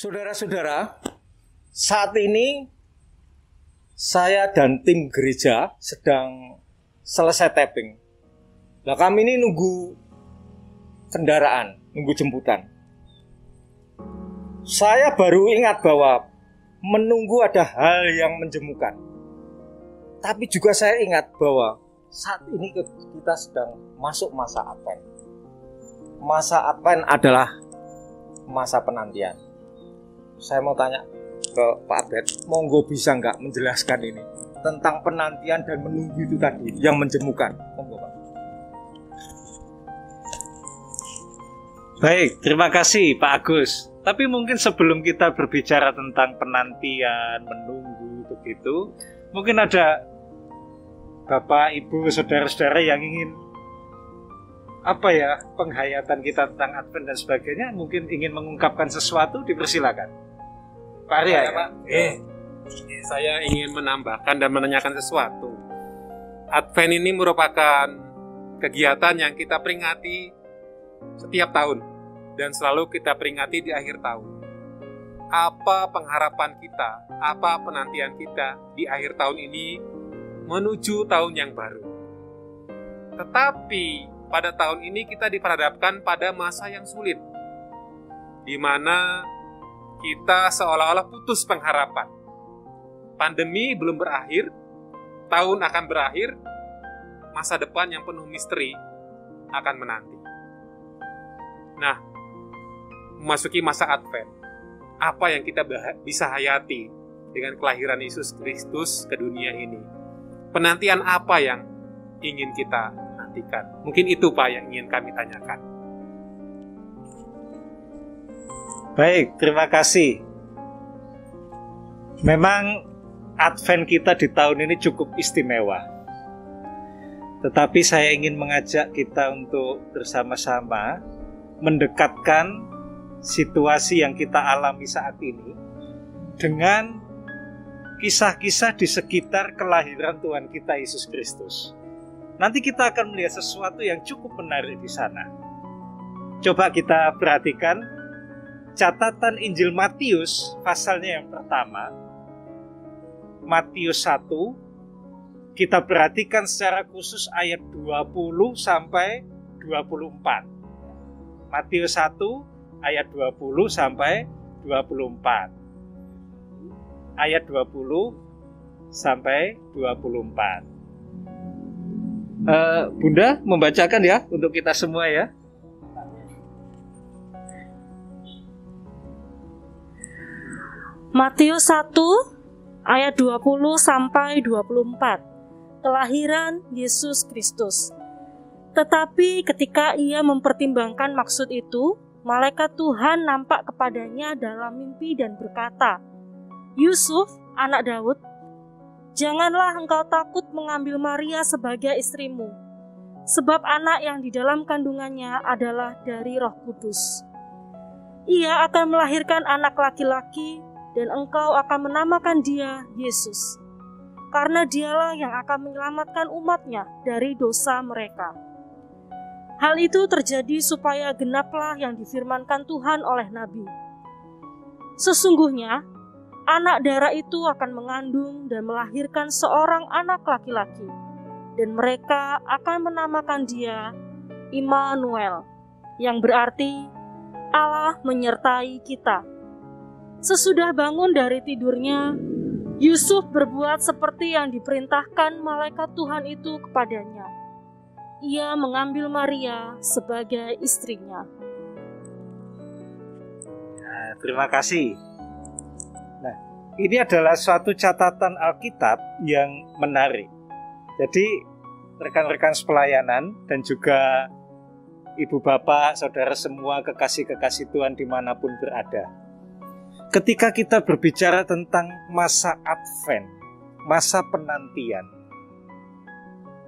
Saudara-saudara, saat ini saya dan tim gereja sedang selesai tapping. Nah, kami ini nunggu kendaraan, nunggu jemputan. Saya baru ingat bahwa menunggu ada hal yang menjemukan. Tapi juga saya ingat bahwa saat ini kita sedang masuk masa Advent. Masa Advent adalah masa penantian. Saya mau tanya ke Pak Abed, monggo bisa nggak menjelaskan ini tentang penantian dan menunggu itu tadi yang menjemukan? Monggo Pak. Baik, terima kasih Pak Agus. Tapi mungkin sebelum kita berbicara tentang penantian, menunggu begitu, mungkin ada Bapak, Ibu, saudara-saudara yang ingin penghayatan kita tentang Advent dan sebagainya, mungkin ingin mengungkapkan sesuatu, dipersilakan. Pak Arya, ya, Pak? Saya ingin menambahkan dan menanyakan sesuatu. Advent ini merupakan kegiatan yang kita peringati setiap tahun dan selalu kita peringati di akhir tahun. Apa pengharapan kita, apa penantian kita di akhir tahun ini menuju tahun yang baru. Tetapi pada tahun ini kita diperhadapkan pada masa yang sulit, di mana kita seolah-olah putus pengharapan. Pandemi belum berakhir, tahun akan berakhir, masa depan yang penuh misteri akan menanti. Nah, memasuki masa Advent, apa yang kita bisa hayati dengan kelahiran Yesus Kristus ke dunia ini? Penantian apa yang ingin kita nantikan? Mungkin itu Pak yang ingin kami tanyakan. Baik, terima kasih. Memang Advent kita di tahun ini cukup istimewa. Tetapi saya ingin mengajak kita untuk bersama-sama mendekatkan situasi yang kita alami saat ini dengan kisah-kisah di sekitar kelahiran Tuhan kita Yesus Kristus. Nanti kita akan melihat sesuatu yang cukup menarik di sana. Coba kita perhatikan catatan Injil Matius pasalnya yang pertama, Matius 1, kita perhatikan secara khusus ayat 20 sampai 24. Matius 1 ayat 20 sampai 24. Ayat 20 sampai 24. Bunda membacakan ya untuk kita semua ya. Matius 1 ayat 20 sampai 24. Kelahiran Yesus Kristus. Tetapi ketika ia mempertimbangkan maksud itu, malaikat Tuhan nampak kepadanya dalam mimpi dan berkata, "Yusuf, anak Daud, janganlah engkau takut mengambil Maria sebagai istrimu, sebab anak yang di dalam kandungannya adalah dari Roh Kudus. Ia akan melahirkan anak laki-laki, dan engkau akan menamakan dia Yesus, karena dialah yang akan menyelamatkan umatnya dari dosa mereka." Hal itu terjadi supaya genaplah yang difirmankan Tuhan oleh Nabi. Sesungguhnya, anak darah itu akan mengandung dan melahirkan seorang anak laki-laki, dan mereka akan menamakan dia Immanuel, yang berarti Allah menyertai kita. Sesudah bangun dari tidurnya, Yusuf berbuat seperti yang diperintahkan malaikat Tuhan itu kepadanya. Ia mengambil Maria sebagai istrinya. Nah, terima kasih. Nah, ini adalah suatu catatan Alkitab yang menarik. Jadi, rekan-rekan sepelayanan dan juga ibu bapak, saudara semua, kekasih-kekasih Tuhan dimanapun berada. Ketika kita berbicara tentang masa Advent, masa penantian,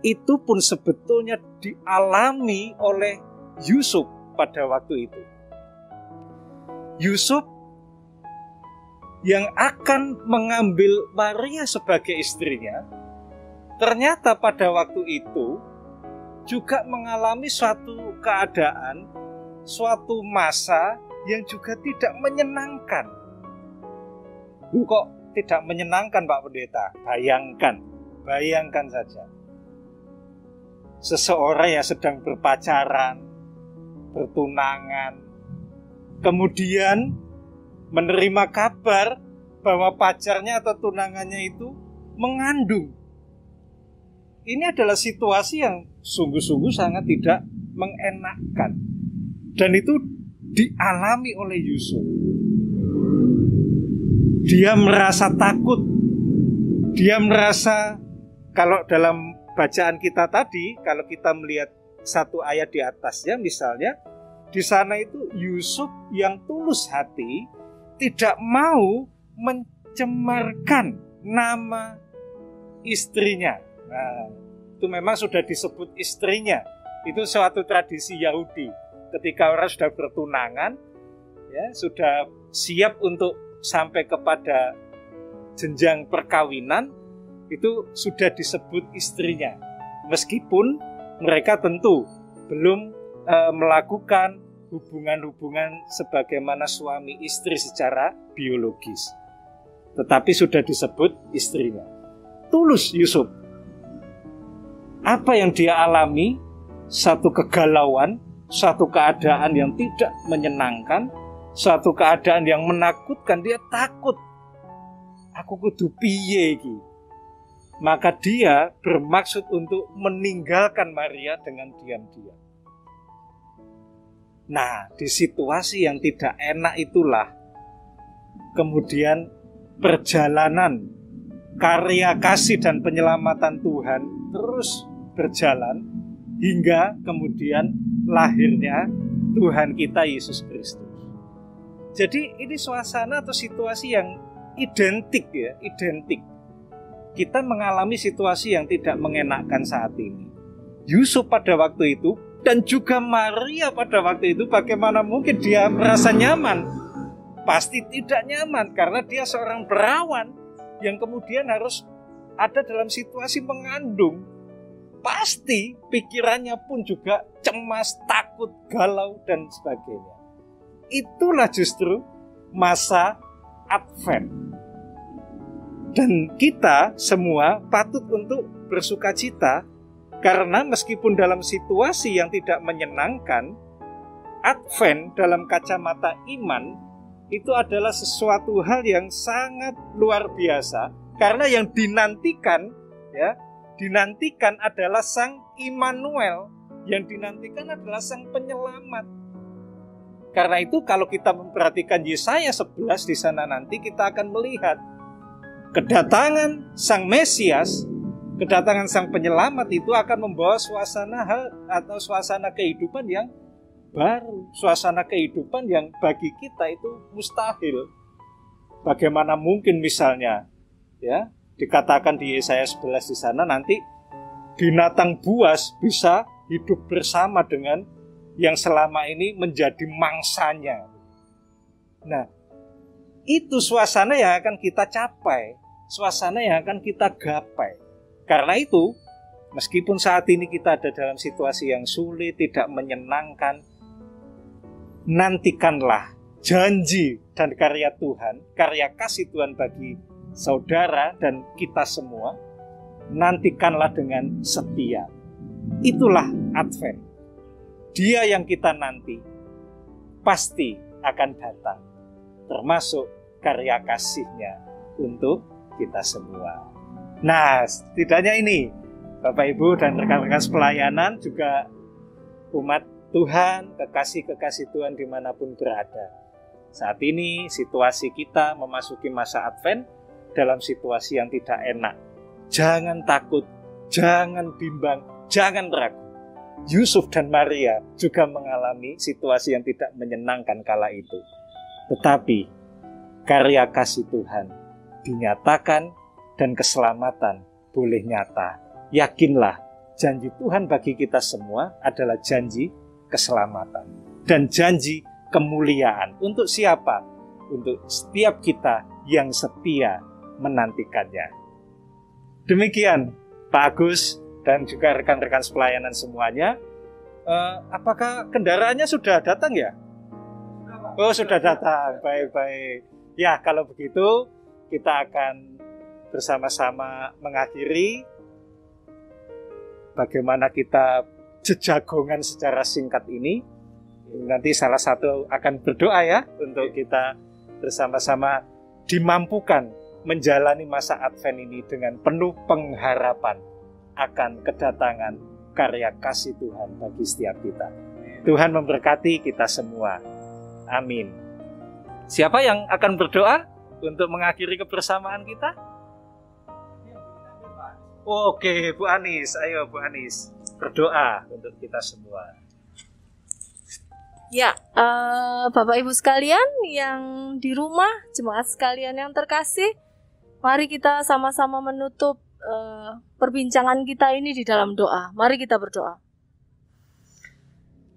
itu pun sebetulnya dialami oleh Yusuf pada waktu itu. Yusuf yang akan mengambil Maria sebagai istrinya, ternyata pada waktu itu juga mengalami suatu keadaan, suatu masa yang juga tidak menyenangkan. Kok tidak menyenangkan, Pak Pendeta? Bayangkan saja. Seseorang yang sedang berpacaran, bertunangan, kemudian menerima kabar bahwa pacarnya atau tunangannya itu mengandung. Ini adalah situasi yang sungguh-sungguh sangat tidak mengenakkan. Dan itu dialami oleh Yusuf. Dia merasa takut. Dia merasa, kalau dalam bacaan kita tadi, kalau kita melihat satu ayat di atasnya, misalnya, di sana itu Yusuf yang tulus hati tidak mau mencemarkan nama istrinya. Nah, itu memang sudah disebut istrinya. Itu suatu tradisi Yahudi. Ketika orang sudah bertunangan, ya, sudah siap untuk sampai kepada jenjang perkawinan, itu sudah disebut istrinya. Meskipun mereka tentu belum melakukan hubungan-hubungan sebagaimana suami istri secara biologis, tetapi sudah disebut istrinya. Tulus Yusuf. Apa yang dia alami? Satu kegalauan, satu keadaan yang tidak menyenangkan, satu keadaan yang menakutkan. Dia takut. Aku kudu piye iki? Maka dia bermaksud untuk meninggalkan Maria dengan diam-diam. Nah, di situasi yang tidak enak itulah kemudian perjalanan karya kasih dan penyelamatan Tuhan terus berjalan hingga kemudian lahirnya Tuhan kita Yesus Kristus. Jadi ini suasana atau situasi yang identik ya, identik. Kita mengalami situasi yang tidak mengenakkan saat ini. Yusuf pada waktu itu dan juga Maria pada waktu itu, bagaimana mungkin dia merasa nyaman? Pasti tidak nyaman karena dia seorang perawan yang kemudian harus ada dalam situasi mengandung. Pasti pikirannya pun juga cemas, takut, galau, dan sebagainya. Itulah justru masa Advent. Dan kita semua patut untuk bersukacita karena meskipun dalam situasi yang tidak menyenangkan, Advent dalam kacamata iman itu adalah sesuatu hal yang sangat luar biasa karena yang dinantikan ya, dinantikan adalah Sang Immanuel, yang dinantikan adalah Sang Penyelamat. Karena itu kalau kita memperhatikan Yesaya 11 di sana nanti kita akan melihat kedatangan Sang Mesias, kedatangan Sang Penyelamat itu akan membawa suasana hal atau suasana kehidupan yang baru, suasana kehidupan yang bagi kita itu mustahil. Bagaimana mungkin misalnya ya dikatakan di Yesaya 11 di sana nanti binatang buas bisa hidup bersama dengan yang selama ini menjadi mangsanya. Nah, itu suasana yang akan kita capai, suasana yang akan kita gapai. Karena itu, meskipun saat ini kita ada dalam situasi yang sulit, tidak menyenangkan, nantikanlah janji dan karya Tuhan, karya kasih Tuhan bagi saudara dan kita semua. Nantikanlah dengan setia. Itulah Advent. Dia yang kita nanti pasti akan datang, termasuk karya kasih-Nya untuk kita semua. Nah, setidaknya ini Bapak Ibu dan rekan-rekan sepelayanan, juga umat Tuhan, kekasih-kekasih Tuhan dimanapun berada. Saat ini situasi kita memasuki masa Advent dalam situasi yang tidak enak. Jangan takut, jangan bimbang, jangan ragu. Yusuf dan Maria juga mengalami situasi yang tidak menyenangkan kala itu. Tetapi karya kasih Tuhan dinyatakan dan keselamatan boleh nyata. Yakinlah, janji Tuhan bagi kita semua adalah janji keselamatan dan janji kemuliaan. Untuk siapa? Untuk setiap kita yang setia menantikannya. Demikian Pak Agus dan juga rekan-rekan sepelayanan semuanya. Apakah kendaraannya sudah datang ya? Sudah, Pak. Oh, sudah datang. Baik-baik. Ya, kalau begitu kita akan bersama-sama mengakhiri bagaimana kita jejagongan secara singkat ini. Nanti salah satu akan berdoa ya untuk kita bersama-sama dimampukan menjalani masa Advent ini dengan penuh pengharapan akan kedatangan karya kasih Tuhan bagi setiap kita. Tuhan memberkati kita semua. Amin. Siapa yang akan berdoa untuk mengakhiri kebersamaan kita? Oke, Bu Anis. Ayo Bu Anis, berdoa untuk kita semua. Ya, Bapak Ibu sekalian yang di rumah, jemaat sekalian yang terkasih, mari kita sama-sama menutup perbincangan kita ini di dalam doa. Mari kita berdoa.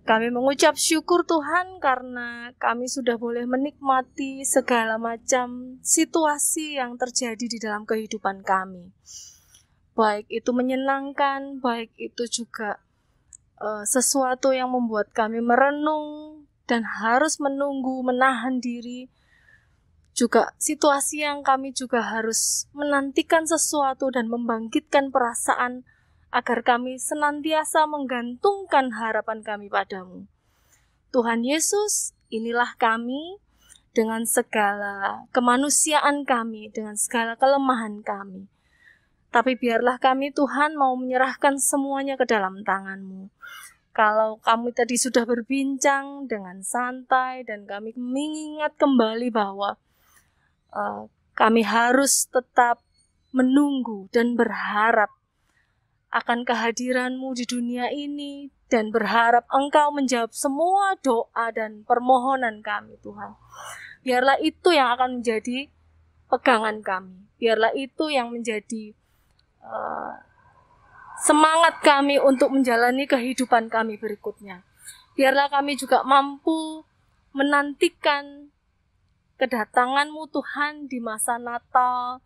Kami mengucap syukur Tuhan karena kami sudah boleh menikmati segala macam situasi yang terjadi di dalam kehidupan kami. Baik itu menyenangkan, baik itu juga sesuatu yang membuat kami merenung dan harus menunggu, menahan diri. Juga situasi yang kami juga harus menantikan sesuatu dan membangkitkan perasaan agar kami senantiasa menggantungkan harapan kami padamu. Tuhan Yesus, inilah kami dengan segala kemanusiaan kami, dengan segala kelemahan kami. Tapi biarlah kami Tuhan mau menyerahkan semuanya ke dalam tangan-Mu. Kalau kami tadi sudah berbincang dengan santai dan kami mengingat kembali bahwa kami harus tetap menunggu dan berharap akan kehadiran-Mu di dunia ini dan berharap Engkau menjawab semua doa dan permohonan kami Tuhan. Biarlah itu yang akan menjadi pegangan kami. Biarlah itu yang menjadi semangat kami untuk menjalani kehidupan kami berikutnya. Biarlah kami juga mampu menantikan kedatangan-Mu Tuhan di masa Natal,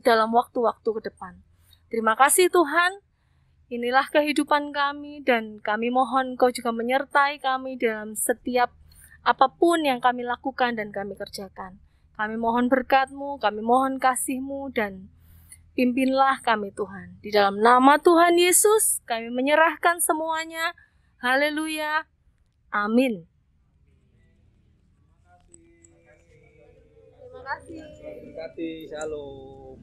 dalam waktu-waktu ke depan. Terima kasih Tuhan, inilah kehidupan kami dan kami mohon Kau juga menyertai kami dalam setiap apapun yang kami lakukan dan kami kerjakan. Kami mohon berkat-Mu, kami mohon kasih-Mu dan pimpinlah kami Tuhan. Di dalam nama Tuhan Yesus kami menyerahkan semuanya. Haleluya. Amin. Terima kasih. Terima kasih. Shalom.